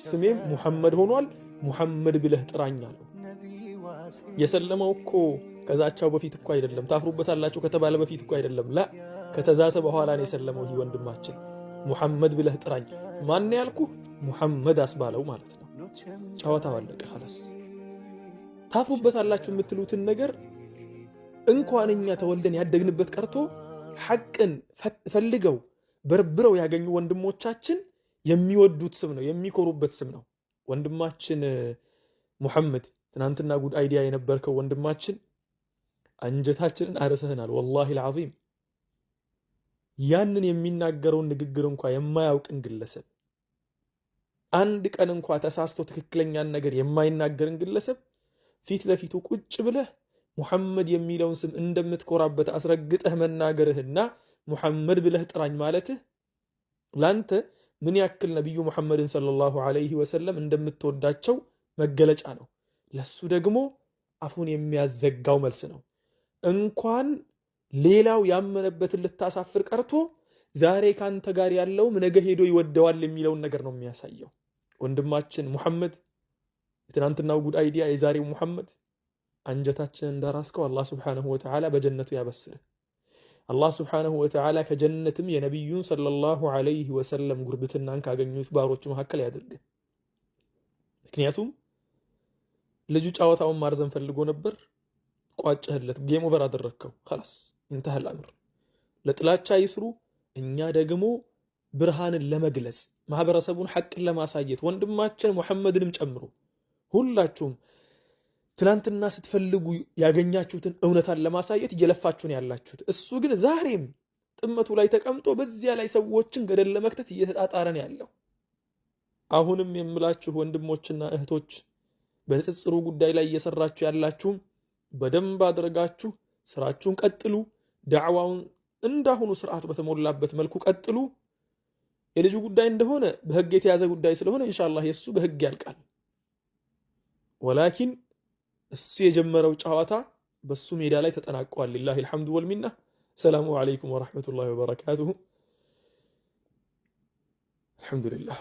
ስሜም ሙሐመድ ሆኗል፣ ሙሐመድ ብለህ ጥራኝ አለው። የሰለመው እኮ ከዛቻው በፊት እኮ አይደለም፣ ታፍሩበታላችሁ ከተባለ በፊት እኮ አይደለም። ላ ከተዛተ በኋላ ነው የሰለመው። ይህ ወንድማችን ሙሐመድ ብለህ ጥራኝ፣ ማን ያልኩህ ሙሐመድ አስባለው ማለት ነው። ጨዋታው አለቀ خلاص። ታፍሩበታላችሁ የምትሉትን ነገር እንኳን እኛ ተወልደን ያደግንበት ቀርቶ ሐቅን ፈልገው በርብረው ያገኙ ወንድሞቻችን የሚወዱት ስም ነው፣ የሚኮሩበት ስም ነው። ወንድማችን ሙሐመድ ትናንትና ጉድ አይዲያ የነበርከው ወንድማችን አንጀታችንን አረሰህናል። ወላሂ العظيم ያንን የሚናገረውን ንግግር እንኳን የማያውቅን ግለሰብ አንድ ቀን እንኳን ተሳስቶ ትክክለኛን ነገር የማይናገርን ግለሰብ ፊት ለፊቱ ቁጭ ብለህ ሙሐመድ የሚለውን ስም እንደምትኮራበት አስረግጠህ መናገርህና ሙሐመድ ብለህ ጥራኝ ማለትህ ላንተ ምን ያክል ነብዩ ሙሐመድን ሰለላሁ ዐለይሂ ወሰለም እንደምትወዳቸው መገለጫ ነው። ለሱ ደግሞ አፉን የሚያዘጋው መልስ ነው። እንኳን ሌላው ያመነበትን ልታሳፍር ቀርቶ ዛሬ ካንተ ጋር ያለውም ነገ ሄዶ ይወደዋል የሚለውን ነገር ነው የሚያሳየው። ወንድማችን ሙሐመድ የትናንትናው ጉድ አይዲያ የዛሬው ሙሐመድ አንጀታችን እንዳራስከው አላህ ሱብሓነሁ ወተዓላ በጀነቱ ያበስርህ። አላህ ሱብሓነሁ ወተዓላ ከጀነትም የነቢዩን ሰለላሁ ዐለይሂ ወሰለም ጉርብትናን ካገኙት ባሮቹ መካከል ያድርግህ። ምክንያቱም ልጁ ጨዋታውን ማርዘም ፈልጎ ነበር፣ ቋጨህለት፣ ጌም ኦቨር አደረግከው። خلاص انتهى الامر። ለጥላቻ ይስሩ፣ እኛ ደግሞ ብርሃንን ለመግለጽ ማህበረሰቡን ሐቅን ለማሳየት ወንድማችን ሙሐመድንም ጨምሮ ሁላችሁም ትናንትና ስትፈልጉ ያገኛችሁትን እውነታን ለማሳየት እየለፋችሁን ያላችሁት። እሱ ግን ዛሬም ጥመቱ ላይ ተቀምጦ በዚያ ላይ ሰዎችን ገደል ለመክተት እየተጣጣረን ያለው። አሁንም የምላችሁ ወንድሞችና እህቶች በንጽጽሩ ጉዳይ ላይ እየሰራችሁ ያላችሁም በደንብ አድርጋችሁ ስራችሁን ቀጥሉ። ዳዕዋውን እንዳሁኑ ስርዓት በተሞላበት መልኩ ቀጥሉ። የልጁ ጉዳይ እንደሆነ በህግ የተያዘ ጉዳይ ስለሆነ ኢንሻአላህ የሱ በህግ ያልቃል። ወላኪን እሱ የጀመረው ጨዋታ በሱ ሜዳ ላይ ተጠናቋል። ሊላሂል ሐምዱ ወልሚና። ሰላሙ አለይኩም ወራህመቱላሂ ወበረካቱሁ። አልሐምዱሊላህ።